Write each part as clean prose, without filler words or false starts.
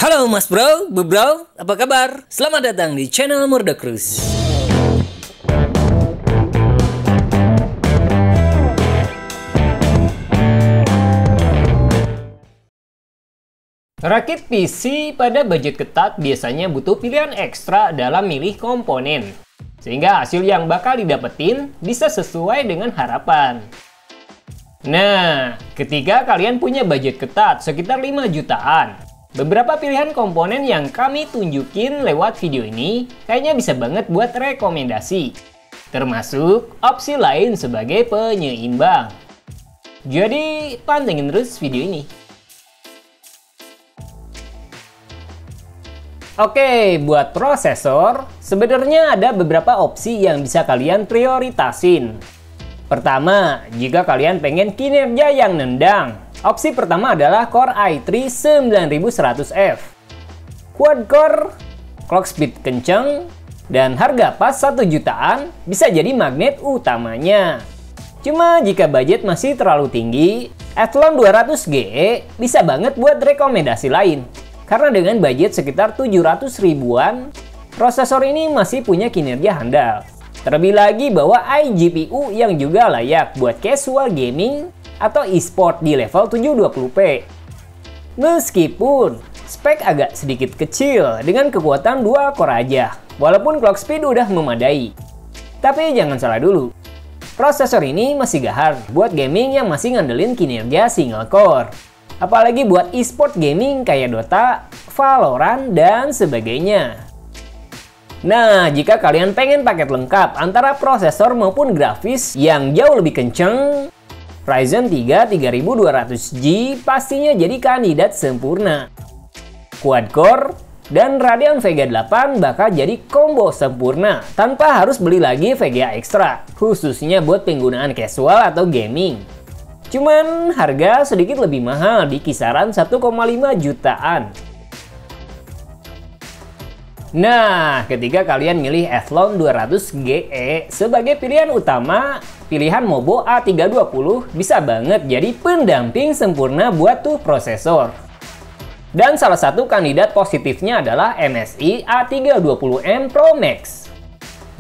Halo Mas Bro, Bu Bro, apa kabar? Selamat datang di channel Murdacruise. Rakit PC pada budget ketat biasanya butuh pilihan ekstra dalam milih komponen, sehingga hasil yang bakal didapetin bisa sesuai dengan harapan. Nah, ketika kalian punya budget ketat sekitar 5 jutaan, beberapa pilihan komponen yang kami tunjukin lewat video ini kayaknya bisa banget buat rekomendasi, termasuk opsi lain sebagai penyeimbang. Jadi, pantengin terus video ini. Oke, buat prosesor, sebenarnya ada beberapa opsi yang bisa kalian prioritasin. Pertama, jika kalian pengen kinerja yang nendang, opsi pertama adalah Core i3 9100F. Quad core, clock speed kenceng, dan harga pas 1 jutaan bisa jadi magnet utamanya. Cuma jika budget masih terlalu tinggi, Athlon 200 GE bisa banget buat rekomendasi lain. Karena dengan budget sekitar 700 ribuan, prosesor ini masih punya kinerja handal. Terlebih lagi bahwa iGPU yang juga layak buat casual gaming atau e-sport di level 720p. Meskipun spek agak sedikit kecil dengan kekuatan dual core aja, walaupun clock speed udah memadai. Tapi jangan salah dulu, prosesor ini masih gahar buat gaming yang masih ngandelin kinerja single core. Apalagi buat e-sport gaming kayak Dota, Valorant, dan sebagainya. Nah, jika kalian pengen paket lengkap antara prosesor maupun grafis yang jauh lebih kenceng, Ryzen 3 3200G pastinya jadi kandidat sempurna. Quad core dan Radeon Vega 8 bakal jadi combo sempurna tanpa harus beli lagi VGA ekstra, khususnya buat penggunaan casual atau gaming. Cuman harga sedikit lebih mahal di kisaran 1,5 jutaan. Nah, ketika kalian milih Athlon 200 GE sebagai pilihan utama, pilihan Mobo A320 bisa banget jadi pendamping sempurna buat tuh prosesor. Dan salah satu kandidat positifnya adalah MSI A320M Pro Max.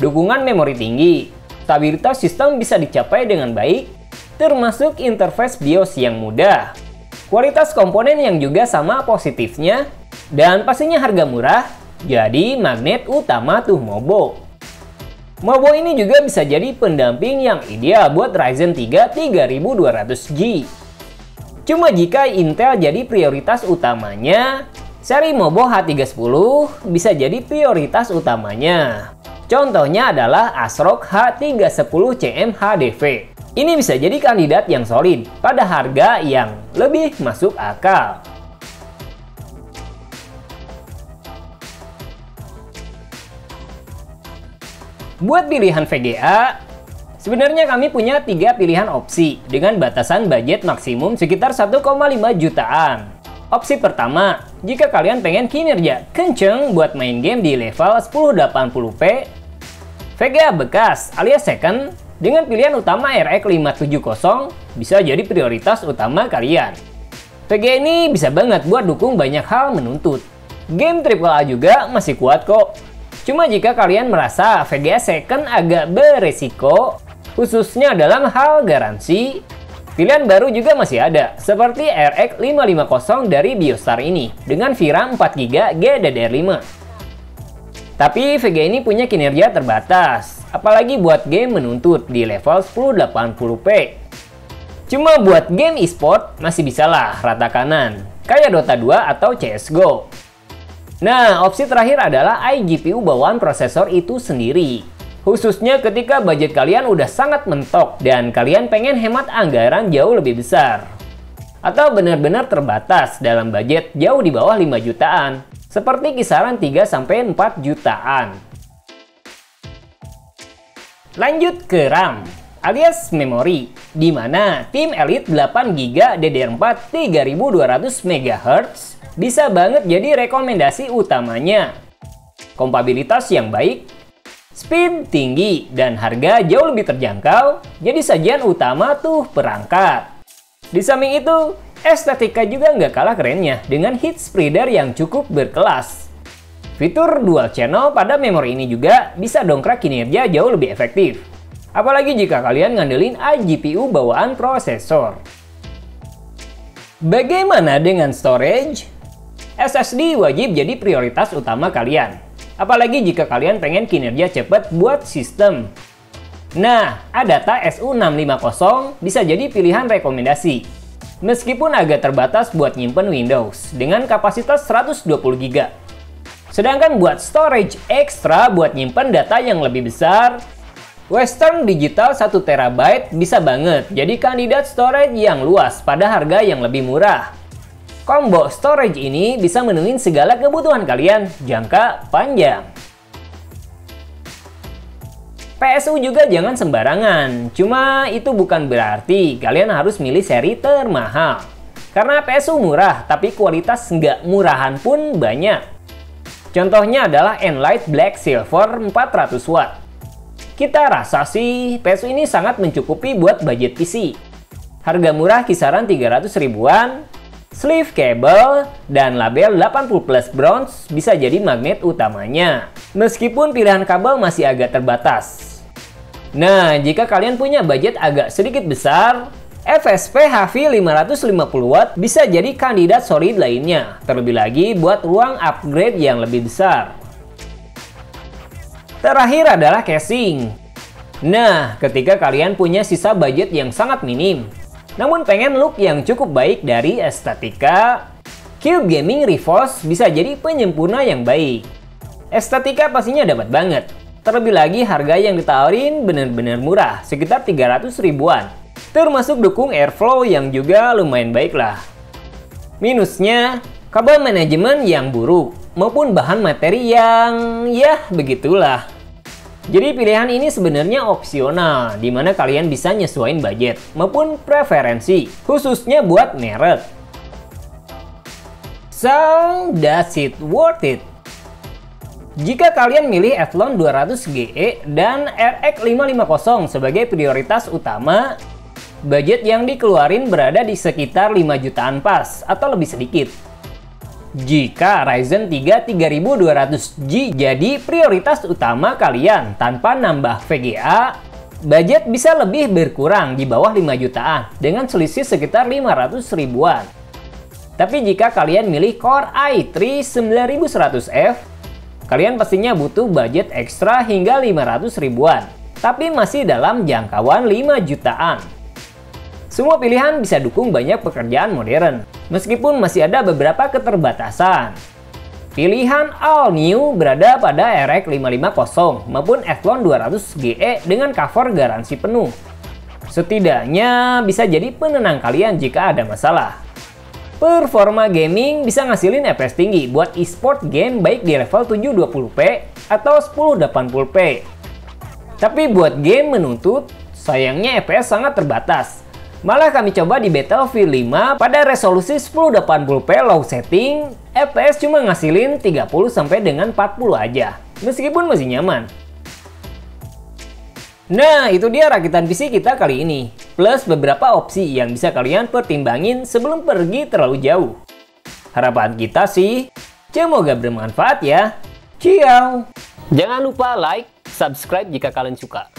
Dukungan memori tinggi, stabilitas sistem bisa dicapai dengan baik, termasuk interface BIOS yang mudah, kualitas komponen yang juga sama positifnya, dan pastinya harga murah. Jadi magnet utama tuh Mobo. Mobo ini juga bisa jadi pendamping yang ideal buat Ryzen 3 3200G. Cuma jika Intel jadi prioritas utamanya, seri Mobo H310 bisa jadi prioritas utamanya. Contohnya adalah ASRock H310CM HDV. Ini bisa jadi kandidat yang solid pada harga yang lebih masuk akal. Buat pilihan VGA, sebenarnya kami punya 3 pilihan opsi dengan batasan budget maksimum sekitar 1,5 jutaan. Opsi pertama, jika kalian pengen kinerja kenceng buat main game di level 1080p, VGA bekas alias second dengan pilihan utama RX 570 bisa jadi prioritas utama kalian. VGA ini bisa banget buat dukung banyak hal menuntut. Game AAA juga masih kuat kok. Cuma jika kalian merasa VGA second agak beresiko, khususnya dalam hal garansi, pilihan baru juga masih ada, seperti RX 550 dari Biostar ini, dengan VRAM 4GB GDDR5. Tapi VGA ini punya kinerja terbatas, apalagi buat game menuntut di level 1080p. Cuma buat game e-sport masih bisalah rata kanan, kayak Dota 2 atau CSGO. Nah, opsi terakhir adalah iGPU bawaan prosesor itu sendiri. Khususnya ketika budget kalian udah sangat mentok dan kalian pengen hemat anggaran jauh lebih besar. Atau benar-benar terbatas dalam budget jauh di bawah 5 jutaan, seperti kisaran 3-4 jutaan. Lanjut ke RAM, alias memori, di mana Tim Elite 8GB DDR4 3200 MHz bisa banget jadi rekomendasi utamanya. Kompatibilitas yang baik, speed tinggi, dan harga jauh lebih terjangkau jadi sajian utama tuh perangkat. Di samping itu, Estetika juga nggak kalah kerennya dengan heat spreader yang cukup berkelas. Fitur dual channel pada memori ini juga bisa dongkrak kinerja jauh lebih efektif. Apalagi jika kalian ngandelin iGPU bawaan prosesor. Bagaimana dengan storage? SSD wajib jadi prioritas utama kalian. Apalagi jika kalian pengen kinerja cepat buat sistem. Nah, Adata SU650 bisa jadi pilihan rekomendasi. Meskipun agak terbatas buat nyimpen Windows dengan kapasitas 120 GB. Sedangkan buat storage ekstra buat nyimpen data yang lebih besar, Western Digital 1 TB bisa banget jadi kandidat storage yang luas pada harga yang lebih murah. Combo storage ini bisa menuhin segala kebutuhan kalian jangka panjang. PSU juga jangan sembarangan, cuma itu bukan berarti kalian harus milih seri termahal. Karena PSU murah, tapi kualitas nggak murahan pun banyak. Contohnya adalah Enlight Black Silver 400 watt. Kita rasa sih PSU ini sangat mencukupi buat budget PC. Harga murah kisaran 300 ribuan, sleeve cable, dan label 80 plus bronze bisa jadi magnet utamanya. Meskipun pilihan kabel masih agak terbatas. Nah, jika kalian punya budget agak sedikit besar, FSP HV 550 watt bisa jadi kandidat solid lainnya. Terlebih lagi buat ruang upgrade yang lebih besar. Terakhir adalah casing. Nah, ketika kalian punya sisa budget yang sangat minim, namun pengen look yang cukup baik dari estetika, Cube Gaming Reforce bisa jadi penyempurna yang baik. Estetika pastinya dapat banget. Terlebih lagi harga yang ditawarin bener-bener murah, sekitar 300 ribuan. Termasuk dukung airflow yang juga lumayan baik lah. Minusnya, kabel manajemen yang buruk, maupun bahan materi yang ya begitulah. Jadi pilihan ini sebenarnya opsional, di mana kalian bisa nyesuaiin budget maupun preferensi, khususnya buat merek. So, does it worth it? Jika kalian milih Athlon 200 GE dan RX 550 sebagai prioritas utama, budget yang dikeluarin berada di sekitar 5 jutaan pas atau lebih sedikit. Jika Ryzen 3 3200G jadi prioritas utama kalian tanpa nambah VGA, budget bisa lebih berkurang di bawah 5 jutaan dengan selisih sekitar 500 ribuan. Tapi jika kalian milih Core i3 9100F, kalian pastinya butuh budget ekstra hingga 500 ribuan, tapi masih dalam jangkauan 5 jutaan. Semua pilihan bisa dukung banyak pekerjaan modern, meskipun masih ada beberapa keterbatasan. Pilihan all new berada pada RX 550 maupun Athlon 200 GE dengan cover garansi penuh. Setidaknya bisa jadi penenang kalian jika ada masalah. Performa gaming bisa ngasilin FPS tinggi buat e-sport game baik di level 720p atau 1080p. Tapi buat game menuntut, sayangnya FPS sangat terbatas. Malah kami coba di Battlefield 5 pada resolusi 1080p low setting, FPS cuma ngasilin 30 sampai dengan 40 aja, meskipun masih nyaman. Nah, itu dia rakitan PC kita kali ini, plus beberapa opsi yang bisa kalian pertimbangin sebelum pergi terlalu jauh. Harapan kita sih, semoga bermanfaat ya. Ciao! Jangan lupa like, subscribe jika kalian suka.